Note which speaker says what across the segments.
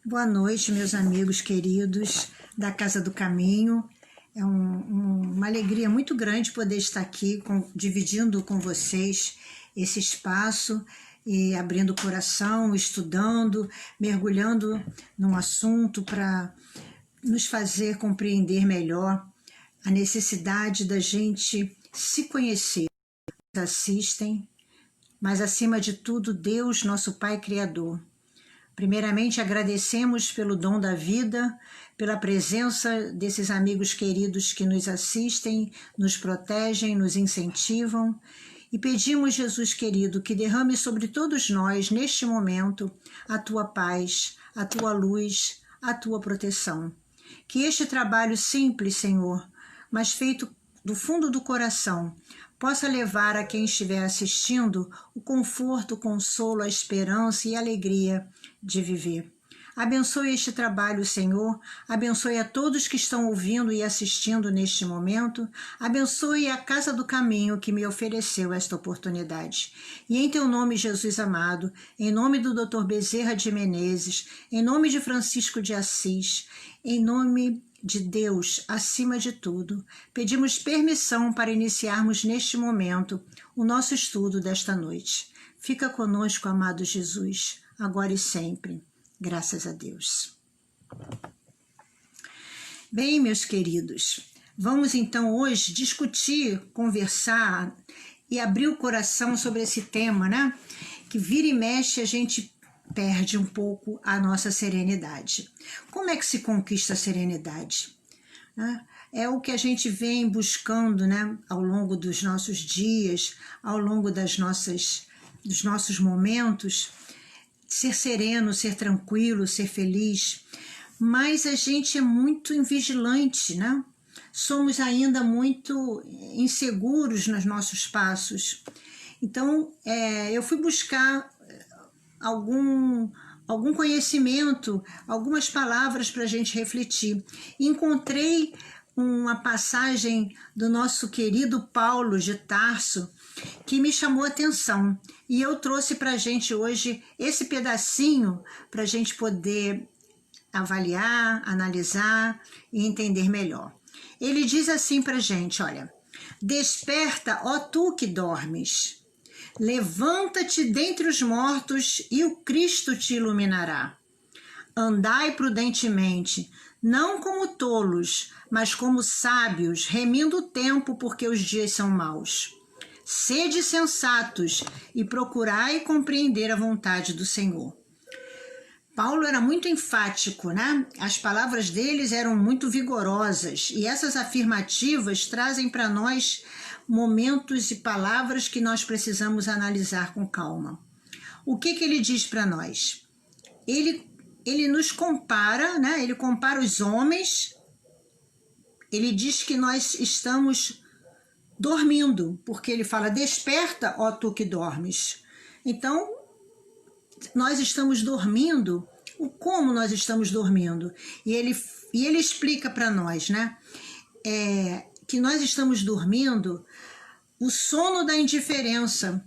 Speaker 1: Boa noite, meus amigos queridos da Casa do Caminho. É uma alegria muito grande poder estar aqui dividindo com vocês esse espaço e abrindo o coração, estudando, mergulhando num assunto para nos fazer compreender melhor a necessidade da gente se conhecer. Assistem, mas acima de tudo, Deus, nosso Pai Criador. Primeiramente, agradecemos pelo dom da vida, pela presença desses amigos queridos que nos assistem, nos protegem, nos incentivam. E pedimos, Jesus querido, que derrame sobre todos nós, neste momento, a Tua paz, a Tua luz, a Tua proteção. Que este trabalho simples, Senhor, mas feito do fundo do coração, possa levar a quem estiver assistindo o conforto, o consolo, a esperança e a alegria de viver. Abençoe este trabalho, Senhor. Abençoe a todos que estão ouvindo e assistindo neste momento. Abençoe a Casa do Caminho que me ofereceu esta oportunidade. E em Teu nome, Jesus amado, em nome do Dr. Bezerra de Menezes, em nome de Francisco de Assis, em nome de Deus, acima de tudo, pedimos permissão para iniciarmos neste momento o nosso estudo desta noite. Fica conosco, amado Jesus, agora e sempre. Graças a Deus. Bem, meus queridos, vamos então hoje discutir, conversar e abrir o coração sobre esse tema, né? Que vira e mexe a gente perde um pouco a nossa serenidade. Como é que se conquista a serenidade? É o que a gente vem buscando, né, ao longo dos nossos dias, ao longo dos nossos momentos, ser sereno, ser tranquilo, ser feliz, mas a gente é muito invigilante, né? Somos ainda muito inseguros nos nossos passos. Então, eu fui buscar algum conhecimento, algumas palavras para a gente refletir. Encontrei uma passagem do nosso querido Paulo de Tarso que me chamou a atenção e eu trouxe para a gente hoje esse pedacinho para a gente poder avaliar, analisar e entender melhor. Ele diz assim para a gente, olha: desperta, ó tu que dormes, levanta-te dentre os mortos e o Cristo te iluminará. Andai prudentemente, não como tolos, mas como sábios, remindo o tempo, porque os dias são maus. Sede sensatos e procurai compreender a vontade do Senhor. Paulo era muito enfático, né? As palavras deles eram muito vigorosas e essas afirmativas trazem para nós momentos e palavras que nós precisamos analisar com calma. O que ele diz para nós? Ele nos compara, né? Ele compara os homens, ele diz que nós estamos dormindo, porque ele fala: desperta, ó tu que dormes. Então, nós estamos dormindo. Como nós estamos dormindo? E ele explica para nós, né? Que nós estamos dormindo o sono da indiferença.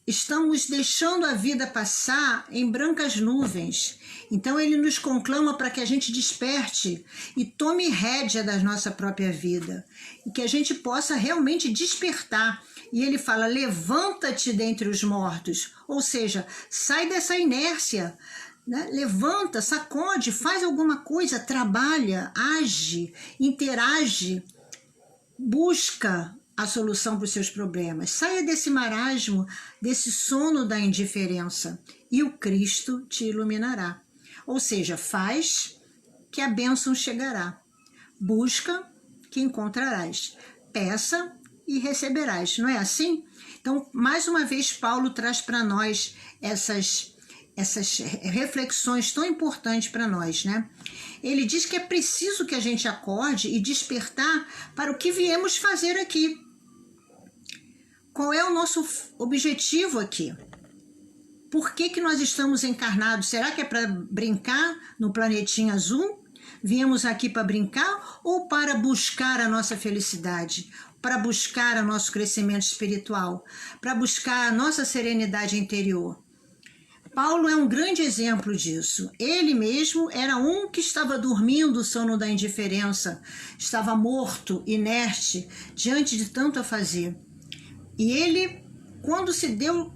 Speaker 1: Estamos deixando a vida passar em brancas nuvens. Então ele nos conclama para que a gente desperte e tome rédea da nossa própria vida. E que a gente possa realmente despertar. E ele fala: levanta-te dentre os mortos. Ou seja, sai dessa inércia. Né? Levanta, sacode, faz alguma coisa, trabalha, age, interage, busca a solução para os seus problemas. Saia desse marasmo, desse sono da indiferença, e o Cristo te iluminará. Ou seja, faz que a bênção chegará. Busca que encontrarás. Peça e receberás. Não é assim? Então, mais uma vez, Paulo traz para nós essas reflexões tão importantes para nós, né? Ele diz que é preciso que a gente acorde e despertar para o que viemos fazer aqui. Qual é o nosso objetivo aqui? Por que nós estamos encarnados? Será que é para brincar no planetinha azul? Viemos aqui para brincar ou para buscar a nossa felicidade? Para buscar o nosso crescimento espiritual? Para buscar a nossa serenidade interior? Paulo é um grande exemplo disso. Ele mesmo era um que estava dormindo o sono da indiferença, estava morto, inerte, diante de tanto a fazer. E ele, quando se deu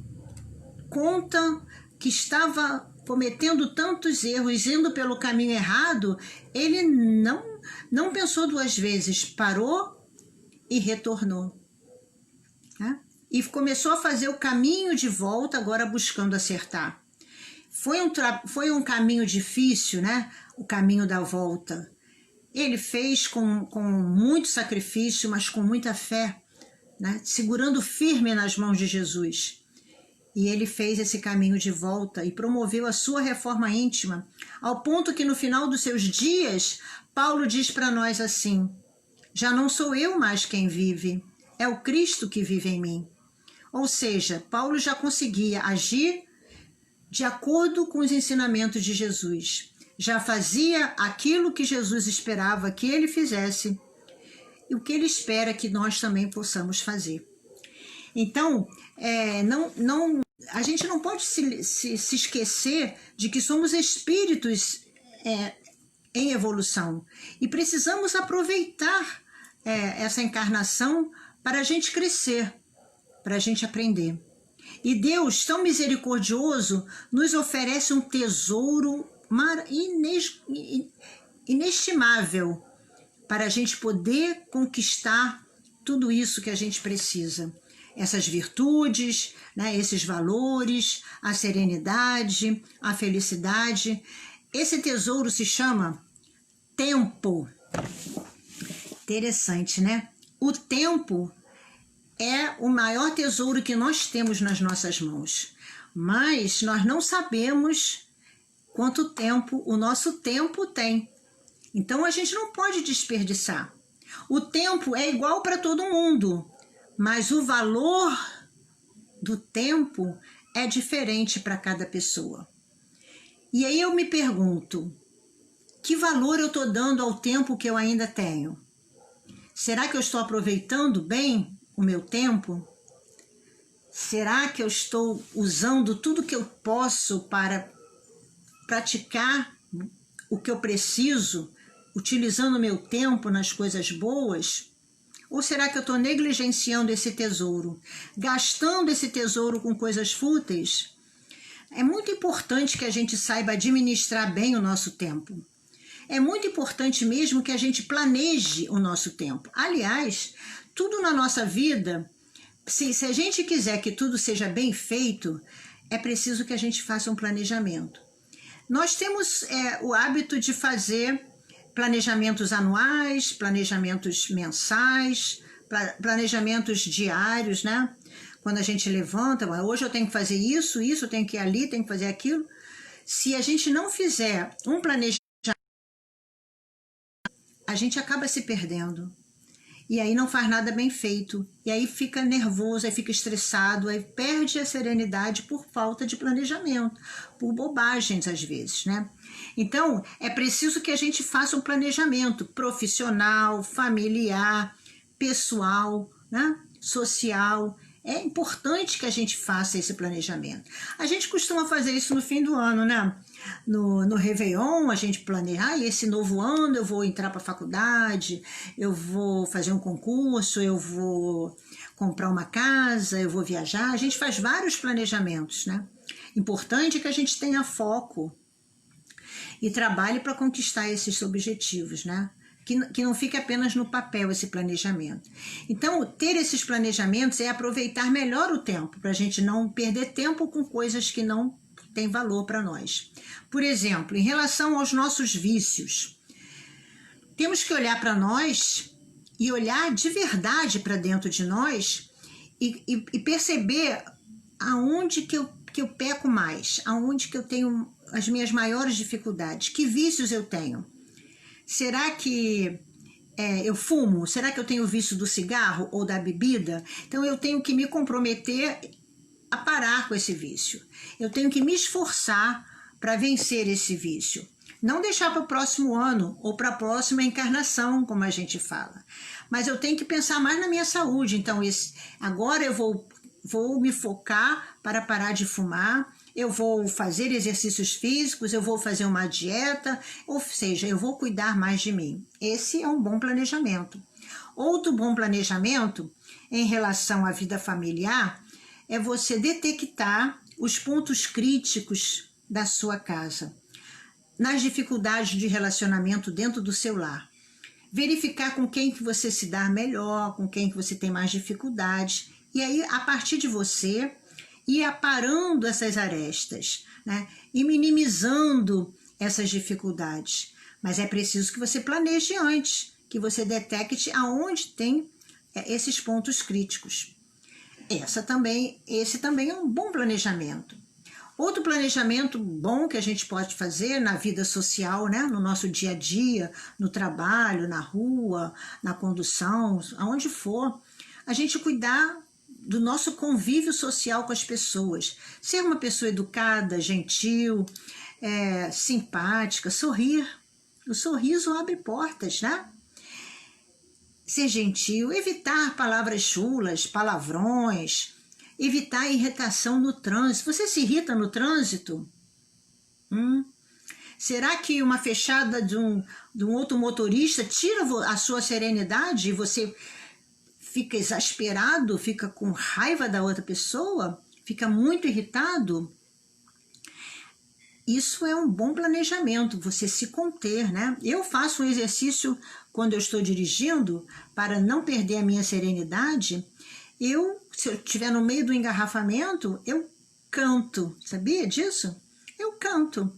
Speaker 1: conta que estava cometendo tantos erros, indo pelo caminho errado, ele não pensou duas vezes, parou e retornou, né? E começou a fazer o caminho de volta, agora buscando acertar. Foi um caminho difícil, né? O caminho da volta. Ele fez com muito sacrifício, mas com muita fé, né? Segurando firme nas mãos de Jesus. E ele fez esse caminho de volta e promoveu a sua reforma íntima, ao ponto que no final dos seus dias, Paulo diz para nós assim: já não sou eu mais quem vive, é o Cristo que vive em mim. Ou seja, Paulo já conseguia agir de acordo com os ensinamentos de Jesus. Já fazia aquilo que Jesus esperava que ele fizesse e o que ele espera que nós também possamos fazer. Então, a gente não pode se esquecer de que somos espíritos em evolução e precisamos aproveitar essa encarnação para a gente crescer, para a gente aprender. E Deus, tão misericordioso, nos oferece um tesouro inestimável para a gente poder conquistar tudo isso que a gente precisa. Essas virtudes, né, esses valores, a serenidade, a felicidade. Esse tesouro se chama tempo. Interessante, né? O tempo é o maior tesouro que nós temos nas nossas mãos, mas nós não sabemos quanto tempo o nosso tempo tem. Então a gente não pode desperdiçar. O tempo é igual para todo mundo, mas o valor do tempo é diferente para cada pessoa. E aí eu me pergunto, que valor eu estou dando ao tempo que eu ainda tenho? Será que eu estou aproveitando bem o meu tempo? Será que eu estou usando tudo que eu posso para praticar o que eu preciso, utilizando o meu tempo nas coisas boas? Ou será que eu estou negligenciando esse tesouro, gastando esse tesouro com coisas fúteis? É muito importante que a gente saiba administrar bem o nosso tempo. É muito importante mesmo que a gente planeje o nosso tempo. Aliás, tudo na nossa vida, se a gente quiser que tudo seja bem feito, é preciso que a gente faça um planejamento. Nós temos o hábito de fazer planejamentos anuais, planejamentos mensais, planejamentos diários, né? Quando a gente levanta, hoje eu tenho que fazer isso, eu tenho que ir ali, tenho que fazer aquilo. Se a gente não fizer um planejamento, a gente acaba se perdendo. E aí não faz nada bem feito. E aí fica nervoso, aí fica estressado, aí perde a serenidade por falta de planejamento, por bobagens às vezes, né? Então, é preciso que a gente faça um planejamento profissional, familiar, pessoal, né? Social. É importante que a gente faça esse planejamento. A gente costuma fazer isso no fim do ano, né? No Réveillon, a gente planeja, esse novo ano eu vou entrar para a faculdade, eu vou fazer um concurso, eu vou comprar uma casa, eu vou viajar. A gente faz vários planejamentos, né? Importante que a gente tenha foco e trabalhe para conquistar esses objetivos, né? Que não fique apenas no papel esse planejamento. Então, ter esses planejamentos é aproveitar melhor o tempo, para a gente não perder tempo com coisas que não têm valor para nós. Por exemplo, em relação aos nossos vícios, temos que olhar para nós e olhar de verdade para dentro de nós e perceber aonde que eu peco mais, aonde que eu tenho as minhas maiores dificuldades, que vícios eu tenho. Será que eu fumo? Será que eu tenho vício do cigarro ou da bebida? Então eu tenho que me comprometer a parar com esse vício. Eu tenho que me esforçar para vencer esse vício. Não deixar para o próximo ano ou para a próxima encarnação, como a gente fala. Mas eu tenho que pensar mais na minha saúde. Então agora eu vou me focar para parar de fumar. eu vou fazer exercícios físicos, eu vou fazer uma dieta, ou seja, eu vou cuidar mais de mim. Esse é um bom planejamento. Outro bom planejamento em relação à vida familiar é você detectar os pontos críticos da sua casa, nas dificuldades de relacionamento dentro do seu lar. Verificar com quem que você se dá melhor, com quem que você tem mais dificuldades, e aí, a partir de você, ir aparando essas arestas, né? E minimizando essas dificuldades. Mas é preciso que você planeje antes, que você detecte aonde tem esses pontos críticos. Esse também é um bom planejamento. Outro planejamento bom que a gente pode fazer na vida social, né? No nosso dia a dia, no trabalho, na rua, na condução, aonde for, a gente cuidar do nosso convívio social com as pessoas. Ser uma pessoa educada, gentil, simpática, sorrir. O sorriso abre portas, né? Ser gentil, evitar palavras chulas, palavrões, evitar a irritação no trânsito. Você se irrita no trânsito? Será que uma fechada de um outro motorista tira a sua serenidade e você fica exasperado, fica com raiva da outra pessoa, fica muito irritado? Isso é um bom planejamento, você se conter, né? Eu faço um exercício quando eu estou dirigindo, para não perder a minha serenidade. Se eu estiver no meio do engarrafamento, eu canto. Sabia disso? Eu canto.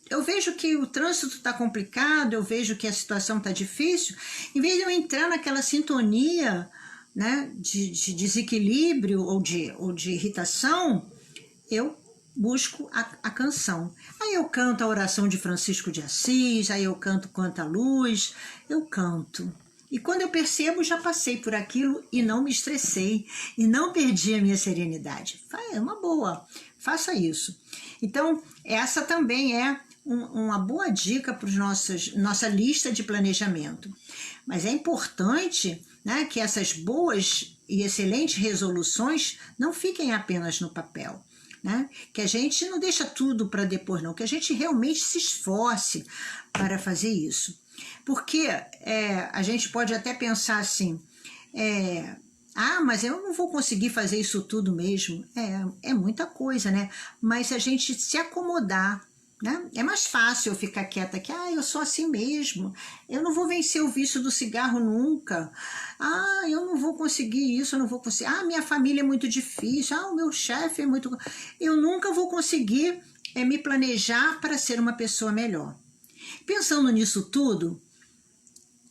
Speaker 1: Eu vejo que o trânsito está complicado, eu vejo que a situação está difícil. Em vez de eu entrar naquela sintonia, né, de desequilíbrio ou de irritação, eu busco a canção. Aí eu canto a oração de Francisco de Assis, aí eu canto Quanta Luz, eu canto. E quando eu percebo, já passei por aquilo e não me estressei, e não perdi a minha serenidade. É uma boa, faça isso. Então, essa também é uma boa dica para nossa lista de planejamento. Mas é importante, né, que essas boas e excelentes resoluções não fiquem apenas no papel. Né? Que a gente não deixa tudo para depois, não, que a gente realmente se esforce para fazer isso. Porque a gente pode até pensar assim, mas eu não vou conseguir fazer isso tudo mesmo. É muita coisa, né? Mas se a gente se acomodar, né? É mais fácil eu ficar quieta aqui, eu sou assim mesmo, eu não vou vencer o vício do cigarro nunca, eu não vou conseguir isso, eu não vou conseguir, minha família é muito difícil, o meu chefe é muito... Eu nunca vou conseguir me planejar para ser uma pessoa melhor. Pensando nisso tudo,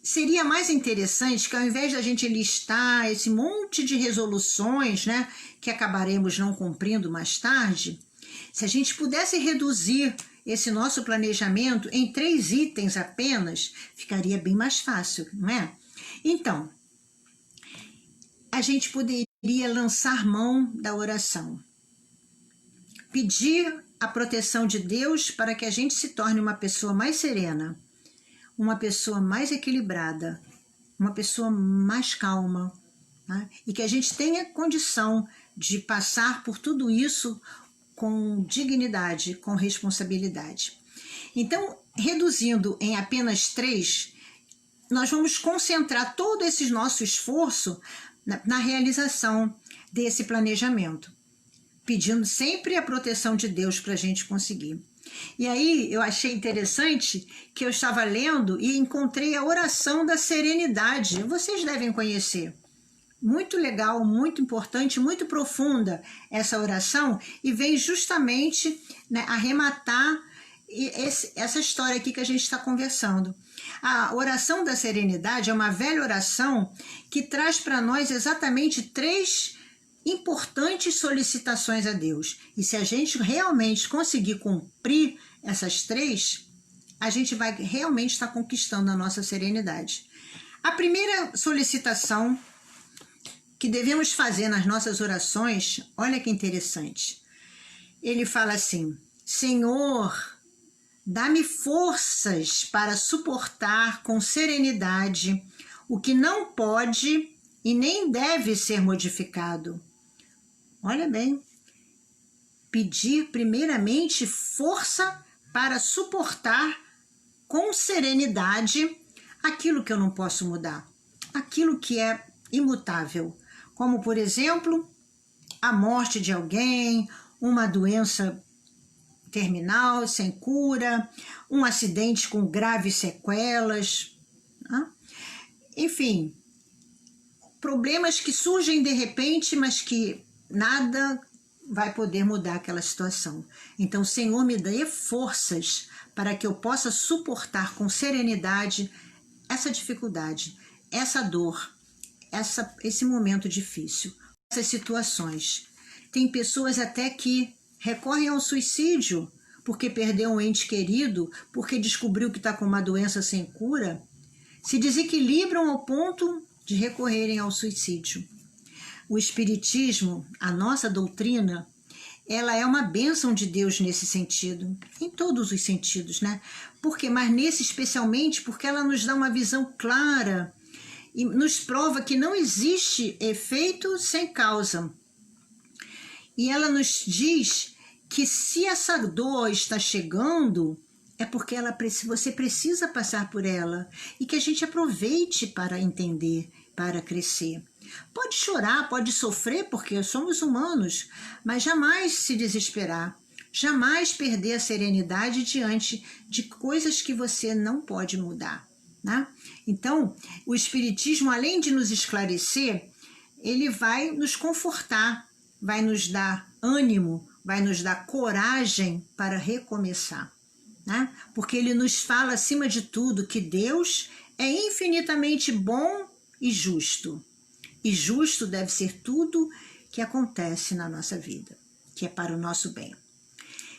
Speaker 1: seria mais interessante que ao invés da gente listar esse monte de resoluções, né, que acabaremos não cumprindo mais tarde, se a gente pudesse reduzir esse nosso planejamento em 3 itens apenas, ficaria bem mais fácil, não é? Então, a gente poderia lançar mão da oração, pedir a proteção de Deus para que a gente se torne uma pessoa mais serena, uma pessoa mais equilibrada, uma pessoa mais calma, tá? E que a gente tenha condição de passar por tudo isso com dignidade, com responsabilidade. Então, reduzindo em apenas 3, nós vamos concentrar todo esse nosso esforço na realização desse planejamento, pedindo sempre a proteção de Deus para a gente conseguir. E aí eu achei interessante que eu estava lendo e encontrei a oração da serenidade. Vocês devem conhecer. Muito legal, muito importante, muito profunda essa oração, e vem justamente, né, arrematar essa história aqui que a gente está conversando. A oração da serenidade é uma velha oração que traz para nós exatamente 3 importantes solicitações a Deus. E se a gente realmente conseguir cumprir essas 3, a gente vai realmente estar conquistando a nossa serenidade. A primeira solicitação que devemos fazer nas nossas orações, olha que interessante. Ele fala assim: Senhor, dá-me forças para suportar com serenidade o que não pode e nem deve ser modificado. Olha bem, pedir primeiramente força para suportar com serenidade aquilo que eu não posso mudar, aquilo que é imutável, como por exemplo, a morte de alguém, uma doença terminal, sem cura, um acidente com graves sequelas, né? Enfim, problemas que surgem de repente, mas que nada vai poder mudar aquela situação. Então, Senhor, me dê forças para que eu possa suportar com serenidade essa dificuldade, essa dor, esse momento difícil, essas situações. Tem pessoas até que recorrem ao suicídio porque perdeu um ente querido, porque descobriu que está com uma doença sem cura, se desequilibram ao ponto de recorrerem ao suicídio. O Espiritismo, a nossa doutrina, ela é uma bênção de Deus nesse sentido, em todos os sentidos, né? Mas nesse especialmente porque ela nos dá uma visão clara e nos prova que não existe efeito sem causa. E ela nos diz que se essa dor está chegando, é porque você precisa passar por ela e que a gente aproveite para entender, para crescer. Pode chorar, pode sofrer, porque somos humanos, mas jamais se desesperar, jamais perder a serenidade diante de coisas que você não pode mudar, né? Então, o Espiritismo, além de nos esclarecer, ele vai nos confortar, vai nos dar ânimo, vai nos dar coragem para recomeçar, né? Porque ele nos fala, acima de tudo, que Deus é infinitamente bom e justo. E justo deve ser tudo que acontece na nossa vida, que é para o nosso bem.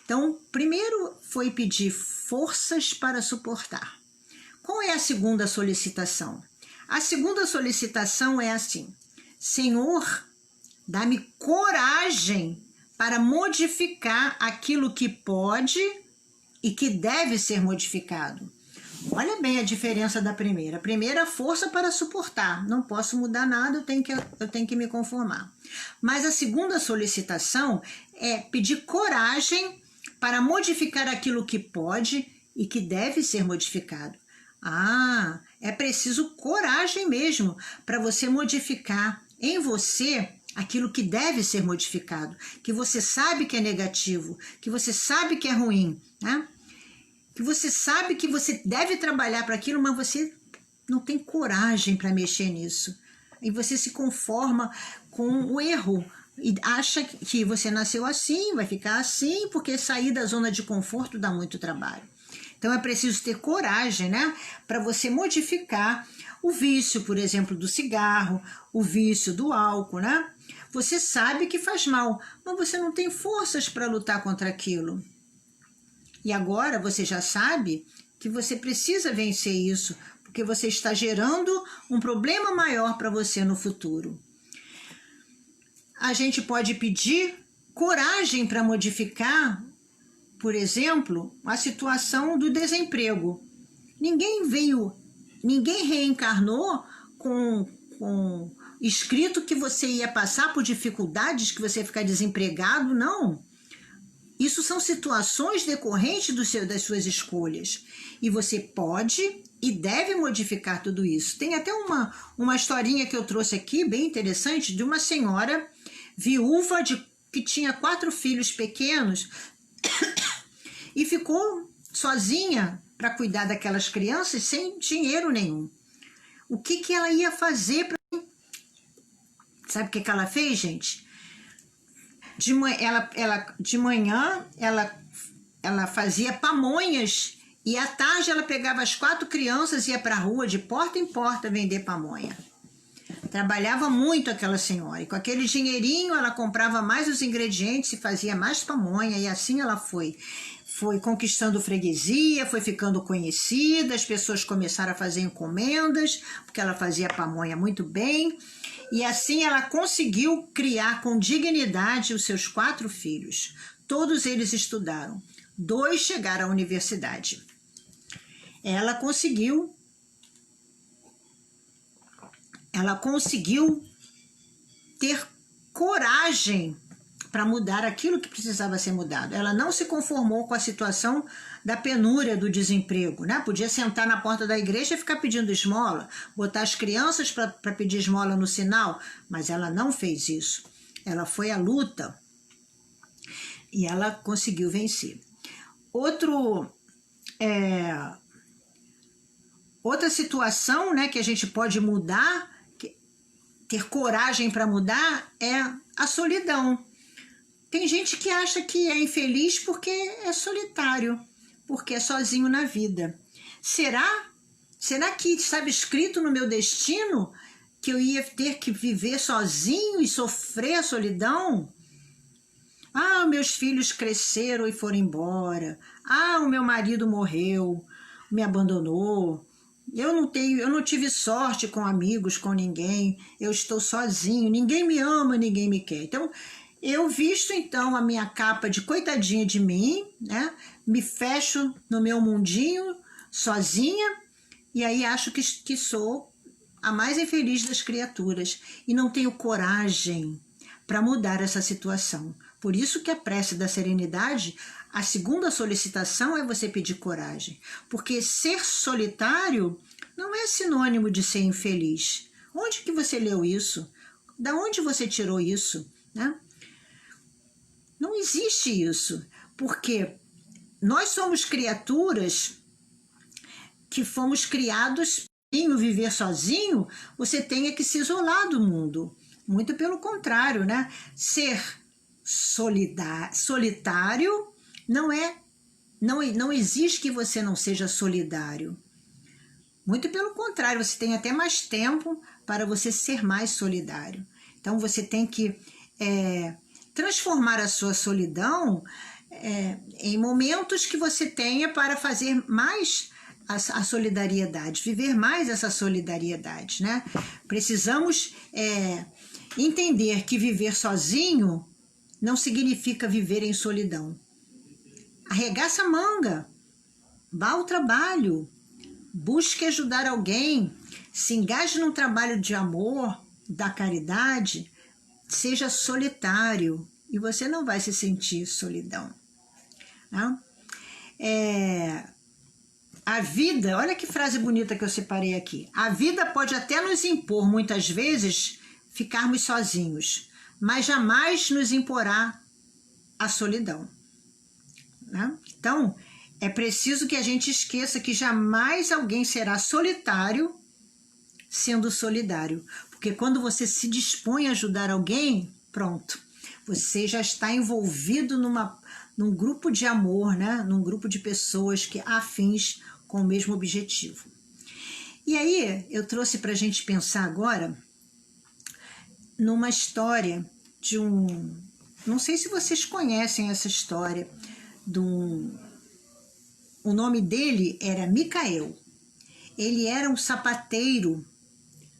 Speaker 1: Então, primeiro foi pedir forças para suportar. Qual é a segunda solicitação? A segunda solicitação é assim: Senhor, dá-me coragem para modificar aquilo que pode e que deve ser modificado. Olha bem a diferença da primeira. A primeira, força para suportar. Não posso mudar nada, eu tenho que me conformar. Mas a segunda solicitação é pedir coragem para modificar aquilo que pode e que deve ser modificado. Ah, é preciso coragem mesmo para você modificar em você aquilo que deve ser modificado, que você sabe que é negativo, que você sabe que é ruim, né? Que você sabe que você deve trabalhar para aquilo, mas você não tem coragem para mexer nisso. E você se conforma com o erro e acha que você nasceu assim, vai ficar assim, porque sair da zona de conforto dá muito trabalho. Então é preciso ter coragem, né, para você modificar o vício, por exemplo, do cigarro, o vício do álcool, né? Você sabe que faz mal, mas você não tem forças para lutar contra aquilo. E agora você já sabe que você precisa vencer isso, porque você está gerando um problema maior para você no futuro. A gente pode pedir coragem para modificar, por exemplo, a situação do desemprego. Ninguém reencarnou com escrito que você ia passar por dificuldades, que você ia ficar desempregado, não. Isso são situações decorrentes das suas escolhas. E você pode e deve modificar tudo isso. Tem até uma historinha que eu trouxe aqui, bem interessante, de uma senhora viúva que tinha 4 filhos pequenos e ficou sozinha para cuidar daquelas crianças sem dinheiro nenhum. O que ela ia fazer? Sabe o que ela fez, gente? De manhã ela fazia pamonhas e à tarde ela pegava as 4 crianças e ia para a rua de porta em porta vender pamonha. Trabalhava muito aquela senhora e com aquele dinheirinho ela comprava mais os ingredientes e fazia mais pamonha e assim ela foi conquistando freguesia, foi ficando conhecida, as pessoas começaram a fazer encomendas, porque ela fazia pamonha muito bem, e assim ela conseguiu criar com dignidade os seus 4 filhos. Todos eles estudaram, 2 chegaram à universidade. Ela conseguiu ter coragem para mudar aquilo que precisava ser mudado. Ela não se conformou com a situação da penúria, do desemprego, né? Podia sentar na porta da igreja e ficar pedindo esmola, botar as crianças para pedir esmola no sinal, mas ela não fez isso. Ela foi à luta e ela conseguiu vencer. Outra situação, né, que a gente pode mudar, ter coragem para mudar, é a solidão. Tem gente que acha que é infeliz porque é solitário, porque é sozinho na vida. Será? Será que estava escrito no meu destino que eu ia ter que viver sozinho e sofrer a solidão? Ah, meus filhos cresceram e foram embora. Ah, o meu marido morreu, me abandonou. Eu não tive sorte com amigos, com ninguém. Eu estou sozinho, ninguém me ama, ninguém me quer. Então, eu visto então a minha capa de coitadinha de mim, né? Me fecho no meu mundinho, sozinha, e aí acho que sou a mais infeliz das criaturas e não tenho coragem para mudar essa situação. Por isso que a prece da serenidade, a segunda solicitação é você pedir coragem, porque ser solitário não é sinônimo de ser infeliz. Onde que você leu isso? Da onde você tirou isso, né? Não existe isso, porque nós somos criaturas que fomos criados para viver sozinho, você tenha que se isolar do mundo. Muito pelo contrário, né? Ser solitário não existe que você não seja solidário. Muito pelo contrário, você tem até mais tempo para você ser mais solidário. Então você tem que transformar a sua solidão em momentos que você tenha para fazer mais a solidariedade, viver mais essa solidariedade, né? Precisamos entender que viver sozinho não significa viver em solidão. Arregaça a manga, vá ao trabalho, busque ajudar alguém, se engaje num trabalho de amor, da caridade, seja solitário e você não vai se sentir solidão. Né? A vida, olha que frase bonita que eu separei aqui. A vida pode até nos impor, muitas vezes, ficarmos sozinhos, mas jamais nos imporá a solidão. Né? Então, é preciso que a gente esqueça que jamais alguém será solitário sendo solidário. Porque quando você se dispõe a ajudar alguém, pronto, você já está envolvido num grupo de amor, né? Num grupo de pessoas que afins com o mesmo objetivo. E aí, eu trouxe para a gente pensar agora numa história de um... Não sei se vocês conhecem essa história. O nome dele era Micael. Ele era um sapateiro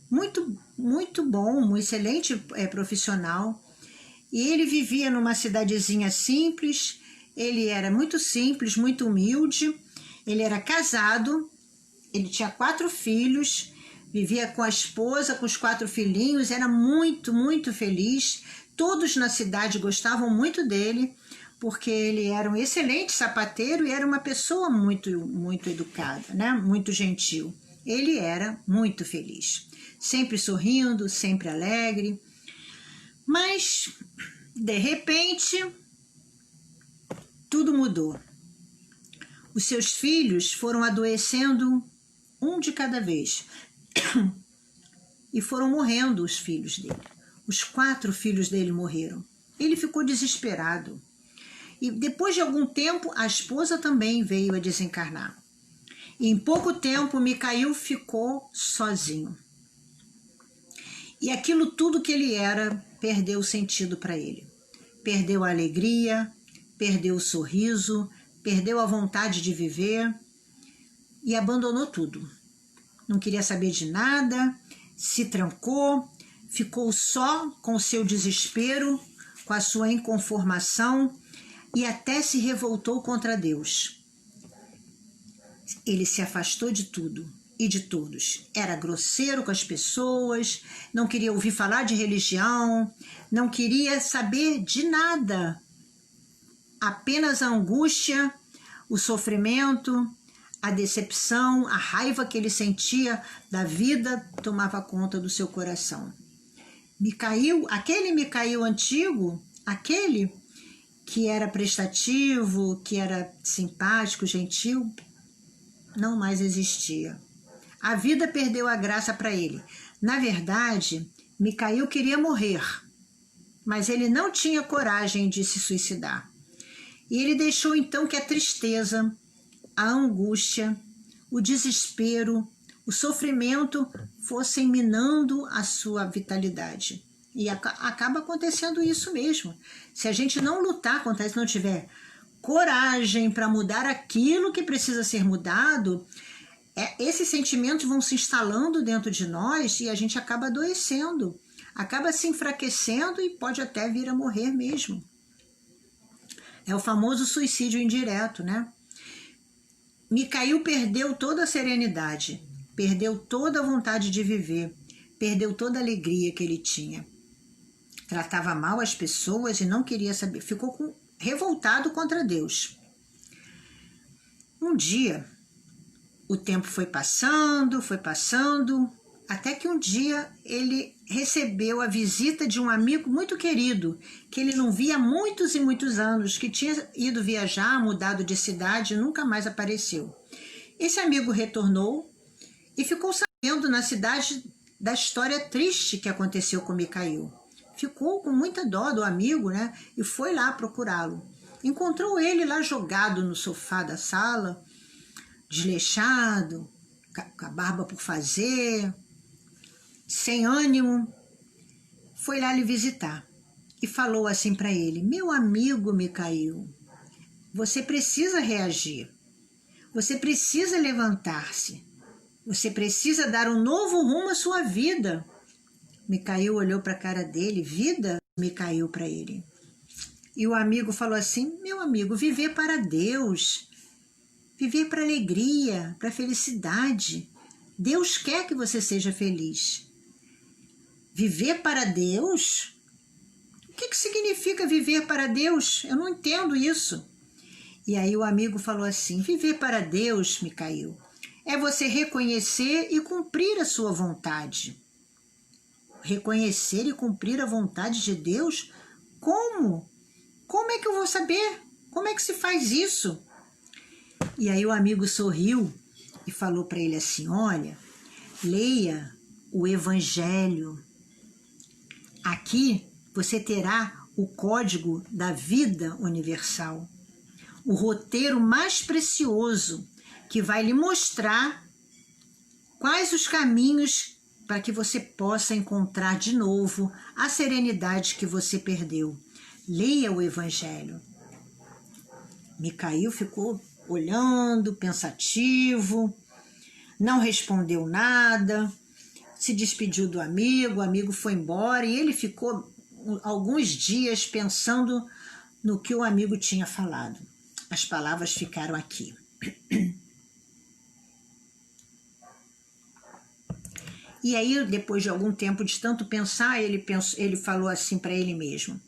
Speaker 1: muito bom, um excelente profissional. E ele vivia numa cidadezinha simples. Ele era muito simples, muito humilde. Ele era casado, ele tinha 4 filhos, vivia com a esposa, com os 4 filhinhos, era muito feliz. Todos na cidade gostavam muito dele, porque ele era um excelente sapateiro e era uma pessoa muito educada, né? Muito gentil. Ele era muito feliz, sempre sorrindo, sempre alegre. Mas, de repente, tudo mudou. Os seus filhos foram adoecendo um de cada vez e foram morrendo os filhos dele. Os 4 filhos dele morreram. Ele ficou desesperado. E depois de algum tempo, a esposa também veio a desencarnar. E em pouco tempo, Micael ficou sozinho. E aquilo tudo que ele era, perdeu o sentido para ele. Perdeu a alegria, perdeu o sorriso, perdeu a vontade de viver e abandonou tudo. Não queria saber de nada, se trancou, ficou só com o seu desespero, com a sua inconformação e até se revoltou contra Deus. Ele se afastou de tudo e de todos. Era grosseiro com as pessoas, não queria ouvir falar de religião, não queria saber de nada. Apenas a angústia, o sofrimento, a decepção, a raiva que ele sentia da vida tomava conta do seu coração. Micael, aquele Micael antigo, aquele que era prestativo, que era simpático, gentil, não mais existia. A vida perdeu a graça para ele. Na verdade, Micael queria morrer, mas ele não tinha coragem de se suicidar. E ele deixou então que a tristeza, a angústia, o desespero, o sofrimento fossem minando a sua vitalidade. E acaba acontecendo isso mesmo. Se a gente não lutar contra isso, não tiver coragem para mudar aquilo que precisa ser mudado, esses sentimentos vão se instalando dentro de nós e a gente acaba adoecendo, acaba se enfraquecendo e pode até vir a morrer mesmo. É o famoso suicídio indireto, né? Micael perdeu toda a serenidade, perdeu toda a vontade de viver, perdeu toda a alegria que ele tinha. Tratava mal as pessoas e não queria saber, ficou revoltado contra Deus. Um dia, o tempo foi passando, até que um dia ele recebeu a visita de um amigo muito querido, que ele não via há muitos e muitos anos, que tinha ido viajar, mudado de cidade e nunca mais apareceu. Esse amigo retornou e ficou sabendo na cidade da história triste que aconteceu com Micael. Ficou com muita dó do amigo, né? E foi lá procurá-lo. Encontrou ele lá jogado no sofá da sala, desleixado, com a barba por fazer, sem ânimo. Foi lá lhe visitar e falou assim para ele: meu amigo Micael, você precisa reagir, você precisa levantar-se, você precisa dar um novo rumo à sua vida. Micael olhou para a cara dele, vida, Micael para ele. E o amigo falou assim: meu amigo, viver para Deus, viver para alegria, para felicidade. Deus quer que você seja feliz. Viver para Deus? O que significa viver para Deus? Eu não entendo isso. E aí o amigo falou assim: viver para Deus, Micael, é você reconhecer e cumprir a sua vontade. Reconhecer e cumprir a vontade de Deus? Como? Como é que eu vou saber? Como é que se faz isso? E aí o amigo sorriu e falou para ele assim: olha, leia o Evangelho. Aqui você terá o código da vida universal, o roteiro mais precioso que vai lhe mostrar quais os caminhos para que você possa encontrar de novo a serenidade que você perdeu. Leia o Evangelho. Micael ficou olhando, pensativo, não respondeu nada, se despediu do amigo, o amigo foi embora e ele ficou alguns dias pensando no que o amigo tinha falado. As palavras ficaram aqui. E aí, depois de algum tempo de tanto pensar, ele falou assim para ele mesmo: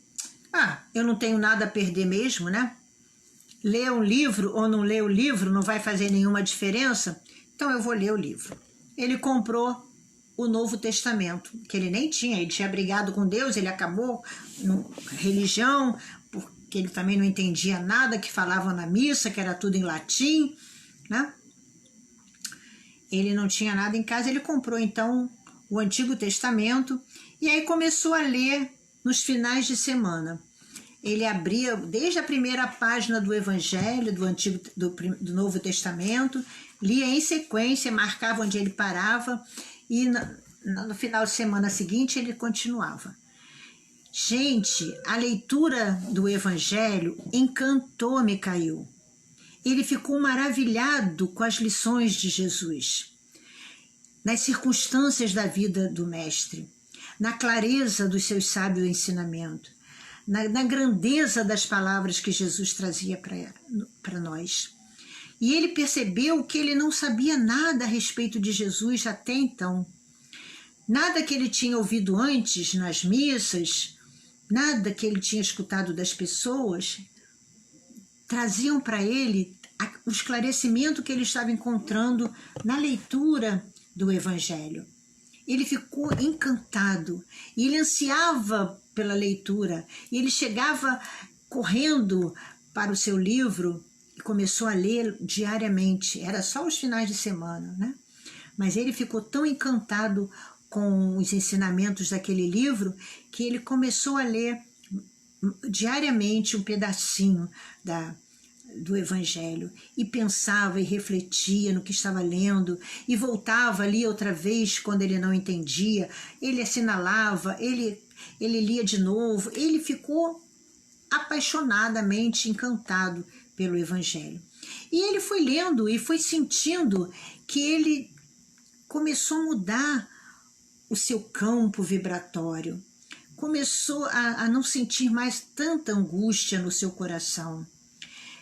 Speaker 1: ah, eu não tenho nada a perder mesmo, né? Ler um livro ou não ler o livro não vai fazer nenhuma diferença, então eu vou ler o livro. Ele comprou o Novo Testamento, que ele nem tinha, ele tinha brigado com Deus, ele acabou na religião, porque ele também não entendia nada que falavam na missa, que era tudo em latim, né? Ele não tinha nada em casa, ele comprou então o Antigo Testamento e aí começou a ler nos finais de semana. Ele abria desde a primeira página do Evangelho, do Novo Testamento, lia em sequência, marcava onde ele parava e no final de semana seguinte ele continuava. Gente, a leitura do Evangelho encantou Micael. Ele ficou maravilhado com as lições de Jesus, nas circunstâncias da vida do Mestre, na clareza dos seus sábios ensinamentos, na grandeza das palavras que Jesus trazia para nós. E ele percebeu que ele não sabia nada a respeito de Jesus até então. Nada que ele tinha ouvido antes nas missas, nada que ele tinha escutado das pessoas, traziam para ele o esclarecimento que ele estava encontrando na leitura do Evangelho. Ele ficou encantado e ele ansiava pela leitura. E ele chegava correndo para o seu livro e começou a ler diariamente. Era só os finais de semana, né? Mas ele ficou tão encantado com os ensinamentos daquele livro que ele começou a ler diariamente um pedacinho do Evangelho e pensava e refletia no que estava lendo e voltava ali outra vez quando ele não entendia, ele assinalava, ele lia de novo, ele ficou apaixonadamente encantado pelo Evangelho. E ele foi lendo e foi sentindo que ele começou a mudar o seu campo vibratório, começou a não sentir mais tanta angústia no seu coração.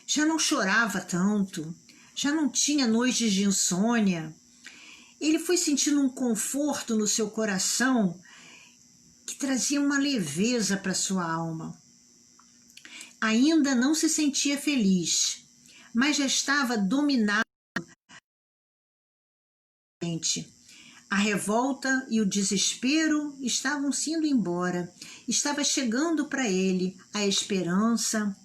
Speaker 1: Já não chorava tanto, já não tinha noites de insônia. Ele foi sentindo um conforto no seu coração que trazia uma leveza para sua alma. Ainda não se sentia feliz, mas já estava dominado. A revolta e o desespero estavam indo embora. Estava chegando para ele a esperança,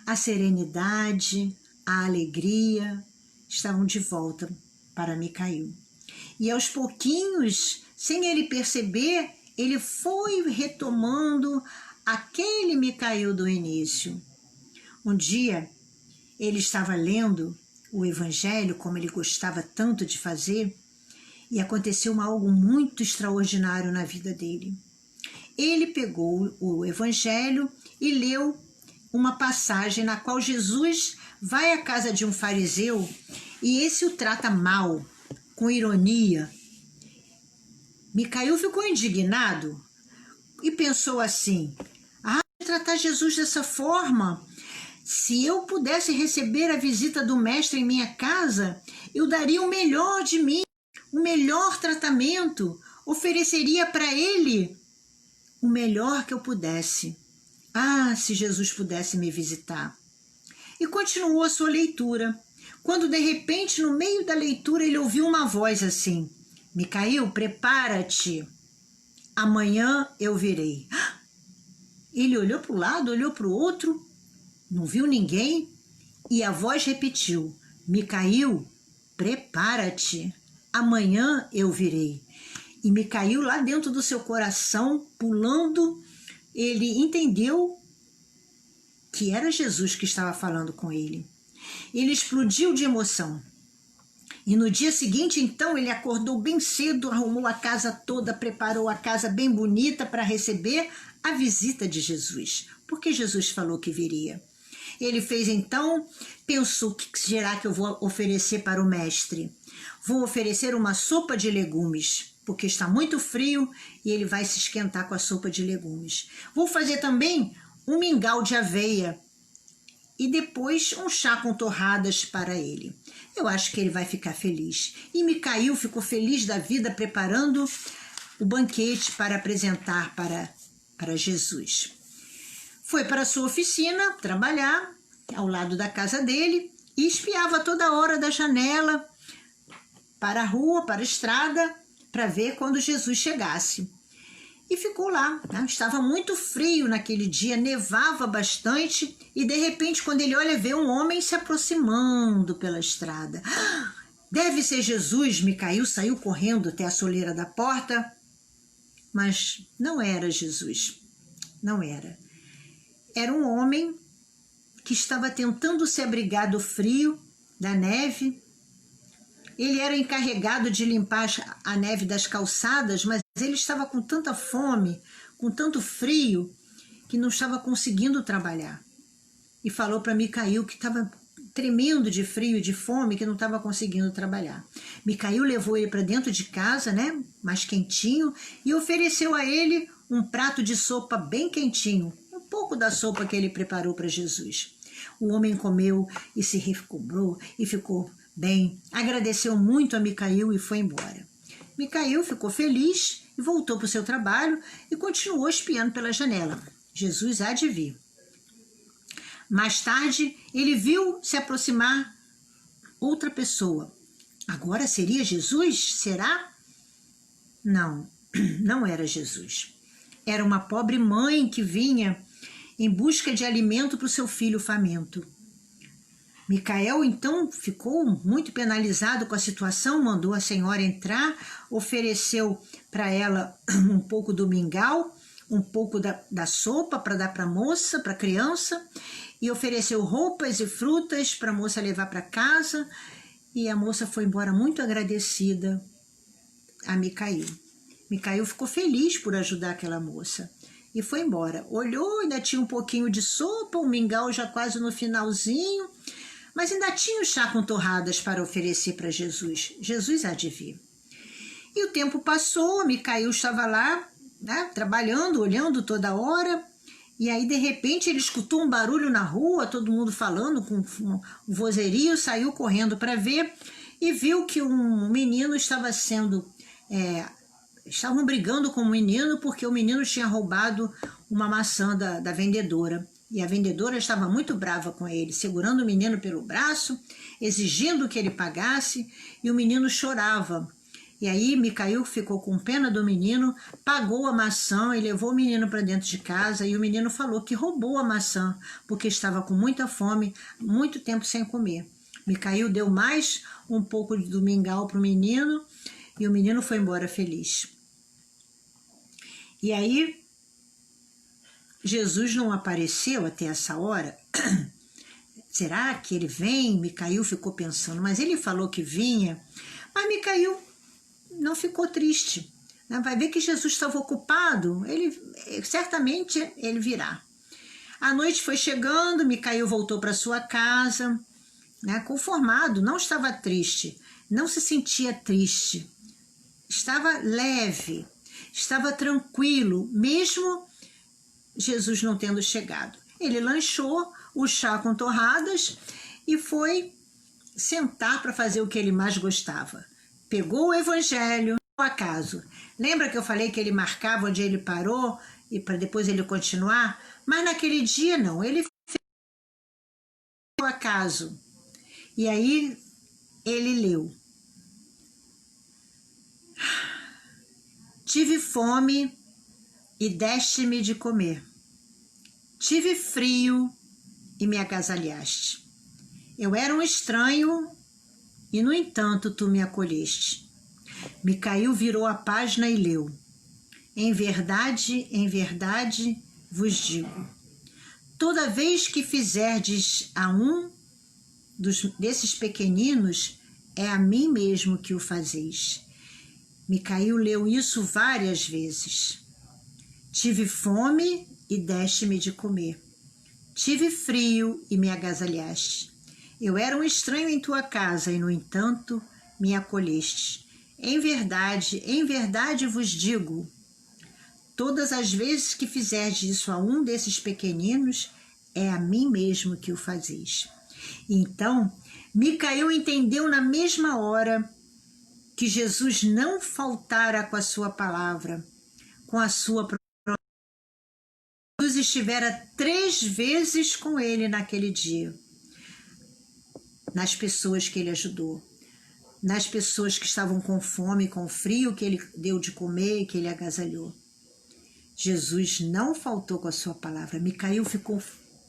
Speaker 1: a serenidade, a alegria, estavam de volta para Micael. E aos pouquinhos, sem ele perceber, ele foi retomando aquele Micael do início. Um dia, ele estava lendo o Evangelho, como ele gostava tanto de fazer, e aconteceu algo muito extraordinário na vida dele. Ele pegou o Evangelho e leu uma passagem na qual Jesus vai à casa de um fariseu e esse o trata mal, com ironia. Micael ficou indignado e pensou assim: tratar Jesus dessa forma? Se eu pudesse receber a visita do mestre em minha casa, eu daria o melhor de mim, o melhor tratamento, ofereceria para ele o melhor que eu pudesse. Se Jesus pudesse me visitar. E continuou a sua leitura, quando de repente, no meio da leitura, ele ouviu uma voz assim: Micael, prepara-te, amanhã eu virei. Ele olhou para o lado, olhou para o outro, não viu ninguém, e a voz repetiu: Micael, prepara-te, amanhã eu virei. E Micael, lá dentro do seu coração, pulando, ele entendeu que era Jesus que estava falando com ele. Ele explodiu de emoção. E no dia seguinte, então, ele acordou bem cedo, arrumou a casa toda, preparou a casa bem bonita para receber a visita de Jesus, porque Jesus falou que viria. Ele fez então, pensou: o que será que eu vou oferecer para o mestre? Vou oferecer uma sopa de legumes, porque está muito frio e ele vai se esquentar com a sopa de legumes. Vou fazer também um mingau de aveia e depois um chá com torradas para ele. Eu acho que ele vai ficar feliz. E Micael ficou feliz da vida, preparando o banquete para apresentar para Jesus. Foi para a sua oficina trabalhar ao lado da casa dele e espiava toda hora da janela para a rua, para a estrada, para ver quando Jesus chegasse. E ficou lá, né? Estava muito frio naquele dia, nevava bastante e de repente, quando ele olha, vê um homem se aproximando pela estrada. Deve ser Jesus. Micael saiu correndo até a soleira da porta, mas não era Jesus, não era. Era um homem que estava tentando se abrigar do frio, da neve. Ele era encarregado de limpar a neve das calçadas, mas ele estava com tanta fome, com tanto frio, que não estava conseguindo trabalhar. E falou para Micael que estava tremendo de frio e de fome, que não estava conseguindo trabalhar. Micael levou ele para dentro de casa, né, mais quentinho, e ofereceu a ele um prato de sopa bem quentinho, um pouco da sopa que ele preparou para Jesus. O homem comeu e se recobrou e ficou bem. Agradeceu muito a Micael e foi embora. Micael ficou feliz e voltou para o seu trabalho e continuou espiando pela janela. Jesus há de vir. Mais tarde, ele viu se aproximar outra pessoa. Agora seria Jesus? Será? Não, não era Jesus. Era uma pobre mãe que vinha em busca de alimento para o seu filho faminto. Micael, então, ficou muito penalizado com a situação, mandou a senhora entrar, ofereceu para ela um pouco do mingau, um pouco da sopa para dar para a moça, para a criança, e ofereceu roupas e frutas para a moça levar para casa, e a moça foi embora muito agradecida a Micael. Micael ficou feliz por ajudar aquela moça e foi embora. Olhou, ainda tinha um pouquinho de sopa, o mingau já quase no finalzinho, mas ainda tinha o chá com torradas para oferecer para Jesus. Jesus há de vir. E o tempo passou, Micael estava lá, né, trabalhando, olhando toda hora, e aí de repente ele escutou um barulho na rua, todo mundo falando com um vozerio, saiu correndo para ver e viu que um menino estava sendo... estavam brigando com o menino porque o menino tinha roubado uma maçã da vendedora. E a vendedora estava muito brava com ele, segurando o menino pelo braço, exigindo que ele pagasse, e o menino chorava. E aí Micael ficou com pena do menino, pagou a maçã e levou o menino para dentro de casa, e o menino falou que roubou a maçã, porque estava com muita fome, muito tempo sem comer. Micael deu mais um pouco do mingau para o menino, e o menino foi embora feliz. E aí, Jesus não apareceu até essa hora. Será que ele vem? Micael ficou pensando, mas ele falou que vinha. Mas Micael não ficou triste. Vai ver que Jesus estava ocupado, certamente ele virá. A noite foi chegando, Micael voltou para sua casa, né, conformado, não estava triste, não se sentia triste. Estava leve, estava tranquilo, mesmo Jesus não tendo chegado. Ele lanchou o chá com torradas e foi sentar para fazer o que ele mais gostava. Pegou o evangelho, por acaso. Lembra que eu falei que ele marcava onde ele parou e para depois ele continuar? Mas naquele dia não, ele fez por acaso. E aí ele leu. Tive fome e deste-me de comer. Tive frio e me agasalhaste. Eu era um estranho e, no entanto, tu me acolheste. Micael virou a página e leu. Em verdade, vos digo, toda vez que fizerdes a um desses pequeninos, é a mim mesmo que o fazeis. Micael leu isso várias vezes. Tive fome e deste-me de comer. Tive frio e me agasalhaste. Eu era um estranho em tua casa e, no entanto, me acolheste. Em verdade vos digo, todas as vezes que fizerdes isso a um desses pequeninos, é a mim mesmo que o fazeis. Então, Micael entendeu na mesma hora que Jesus não faltara com a sua palavra, com a sua promessa. Jesus estivera 3 vezes com ele naquele dia, nas pessoas que ele ajudou, nas pessoas que estavam com fome, com frio, que ele deu de comer, que ele agasalhou. Jesus não faltou com a sua palavra. Micael ficou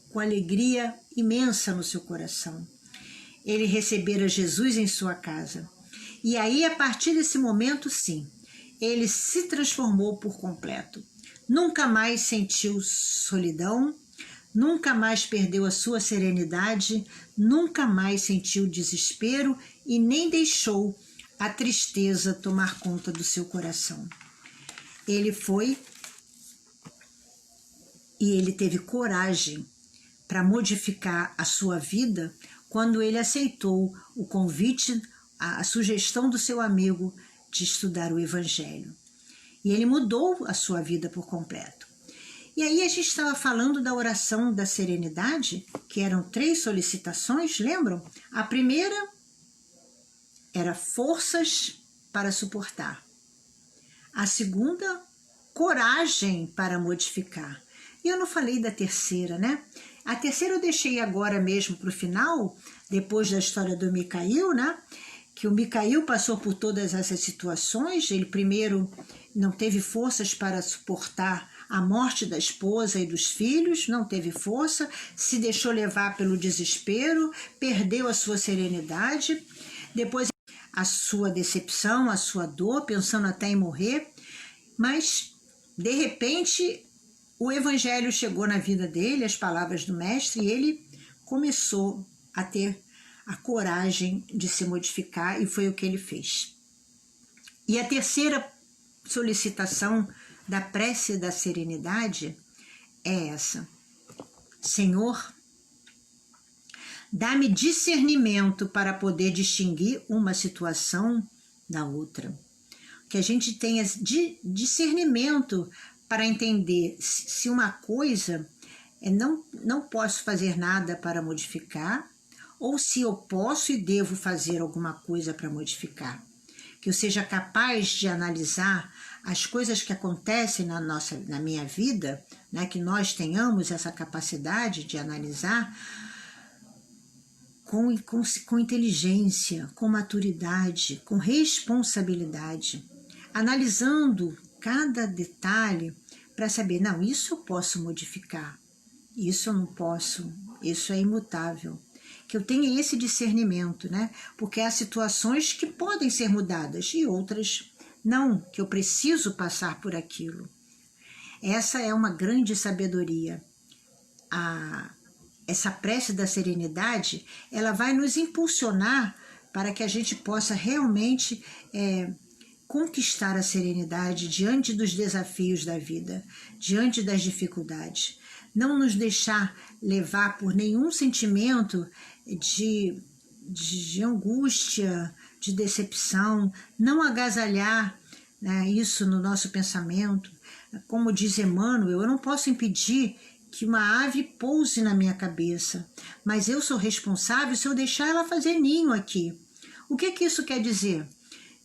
Speaker 1: com alegria imensa no seu coração. Ele recebera Jesus em sua casa. E aí, a partir desse momento, sim, ele se transformou por completo. Nunca mais sentiu solidão, nunca mais perdeu a sua serenidade, nunca mais sentiu desespero e nem deixou a tristeza tomar conta do seu coração. Ele foi e ele teve coragem para modificar a sua vida quando ele aceitou o convite, a sugestão do seu amigo de estudar o Evangelho. E ele mudou a sua vida por completo. E aí a gente estava falando da oração da serenidade, que eram 3 solicitações, lembram? A primeira era forças para suportar. A segunda, coragem para modificar. E eu não falei da terceira, né? A terceira eu deixei agora mesmo para o final, depois da história do Micael, né? Que o Micael passou por todas essas situações. Ele primeiro não teve forças para suportar a morte da esposa e dos filhos, não teve força, se deixou levar pelo desespero, perdeu a sua serenidade, depois a sua decepção, a sua dor, pensando até em morrer, mas de repente o evangelho chegou na vida dele, as palavras do mestre, e ele começou a ter a coragem de se modificar, e foi o que ele fez. E a terceira solicitação da prece da serenidade é essa: Senhor, dá-me discernimento para poder distinguir uma situação da outra. Que a gente tenha discernimento para entender se uma coisa não posso fazer nada para modificar, ou se eu posso e devo fazer alguma coisa para modificar. Que eu seja capaz de analisar as coisas que acontecem na minha vida, né, que nós tenhamos essa capacidade de analisar com inteligência, com maturidade, com responsabilidade, analisando cada detalhe para saber, não, isso eu posso modificar, isso eu não posso, isso é imutável. Que eu tenha esse discernimento, né? Porque há situações que podem ser mudadas e outras não, que eu preciso passar por aquilo. Essa é uma grande sabedoria. Essa prece da serenidade, ela vai nos impulsionar para que a gente possa realmente conquistar a serenidade diante dos desafios da vida, diante das dificuldades. Não nos deixar levar por nenhum sentimento de angústia, de decepção, não agasalhar, né, isso no nosso pensamento. Como diz Emmanuel, eu não posso impedir que uma ave pouse na minha cabeça, mas eu sou responsável se eu deixar ela fazer ninho aqui. O que isso quer dizer?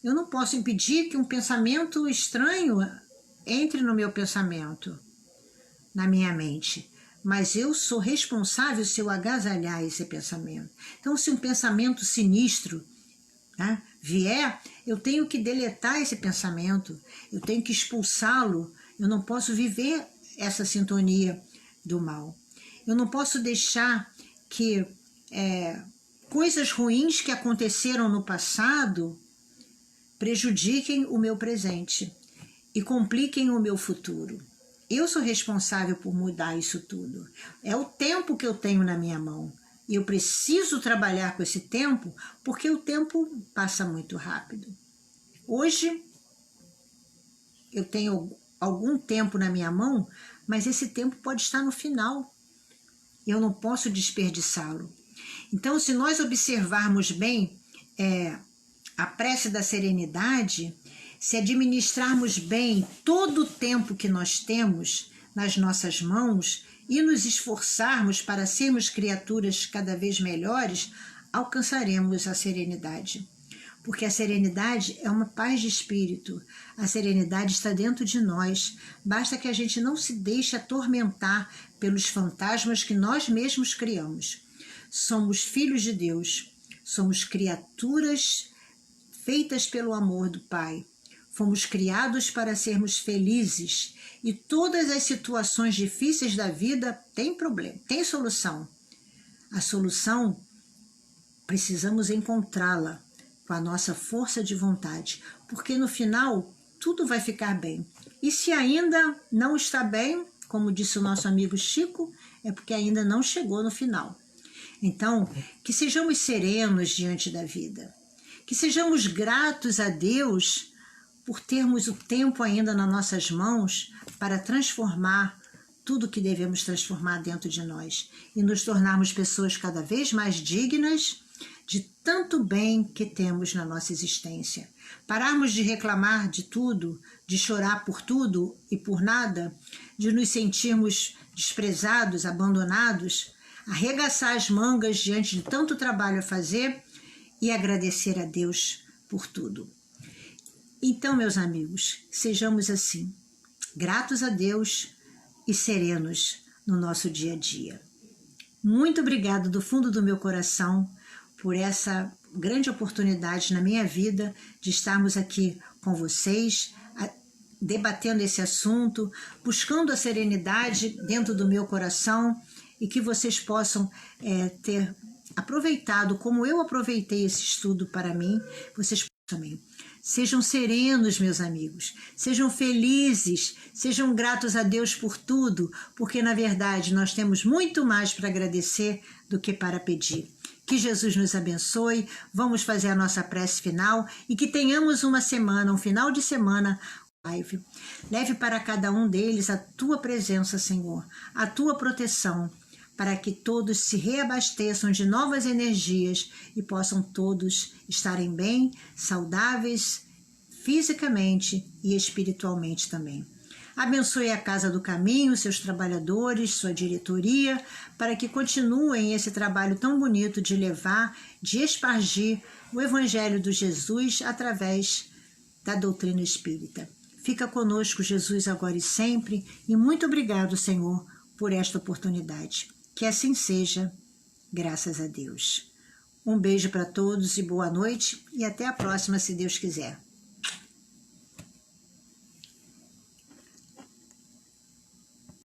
Speaker 1: Eu não posso impedir que um pensamento estranho entre no meu pensamento, na minha mente, mas eu sou responsável se eu agasalhar esse pensamento. Então, se um pensamento sinistro, né, vier, eu tenho que deletar esse pensamento, eu tenho que expulsá-lo, eu não posso viver essa sintonia do mal. Eu não posso deixar que coisas ruins que aconteceram no passado prejudiquem o meu presente e compliquem o meu futuro. Eu sou responsável por mudar isso tudo. É o tempo que eu tenho na minha mão. E eu preciso trabalhar com esse tempo, porque o tempo passa muito rápido. Hoje, eu tenho algum tempo na minha mão, mas esse tempo pode estar no final. Eu não posso desperdiçá-lo. Então, se nós observarmos bem a prece da serenidade, se administrarmos bem todo o tempo que nós temos nas nossas mãos e nos esforçarmos para sermos criaturas cada vez melhores, alcançaremos a serenidade. Porque a serenidade é uma paz de espírito. A serenidade está dentro de nós. Basta que a gente não se deixe atormentar pelos fantasmas que nós mesmos criamos. Somos filhos de Deus. Somos criaturas feitas pelo amor do Pai. Fomos criados para sermos felizes. E todas as situações difíceis da vida têm problema, têm solução. A solução, precisamos encontrá-la com a nossa força de vontade, porque no final tudo vai ficar bem. E se ainda não está bem, como disse o nosso amigo Chico, é porque ainda não chegou no final. Então, que sejamos serenos diante da vida, que sejamos gratos a Deus por termos o tempo ainda nas nossas mãos para transformar tudo que devemos transformar dentro de nós e nos tornarmos pessoas cada vez mais dignas de tanto bem que temos na nossa existência. Pararmos de reclamar de tudo, de chorar por tudo e por nada, de nos sentirmos desprezados, abandonados, arregaçar as mangas diante de tanto trabalho a fazer e agradecer a Deus por tudo. Então, meus amigos, sejamos assim, gratos a Deus e serenos no nosso dia a dia. Muito obrigado do fundo do meu coração por essa grande oportunidade na minha vida de estarmos aqui com vocês, debatendo esse assunto, buscando a serenidade dentro do meu coração e que vocês possam ter aproveitado, como eu aproveitei esse estudo para mim, vocês também. Sejam serenos, meus amigos, sejam felizes, sejam gratos a Deus por tudo, porque na verdade nós temos muito mais para agradecer do que para pedir. Que Jesus nos abençoe, vamos fazer a nossa prece final e que tenhamos uma semana, um final de semana live. Leve para cada um deles a tua presença, Senhor, a tua proteção, para que todos se reabasteçam de novas energias e possam todos estarem bem, saudáveis, fisicamente e espiritualmente também. Abençoe a Casa do Caminho, seus trabalhadores, sua diretoria, para que continuem esse trabalho tão bonito de levar, de espargir o Evangelho do Jesus através da doutrina espírita. Fica conosco, Jesus, agora e sempre, e muito obrigado, Senhor, por esta oportunidade. Que assim seja, graças a Deus. Um beijo para todos e boa noite, e até a próxima, se Deus quiser.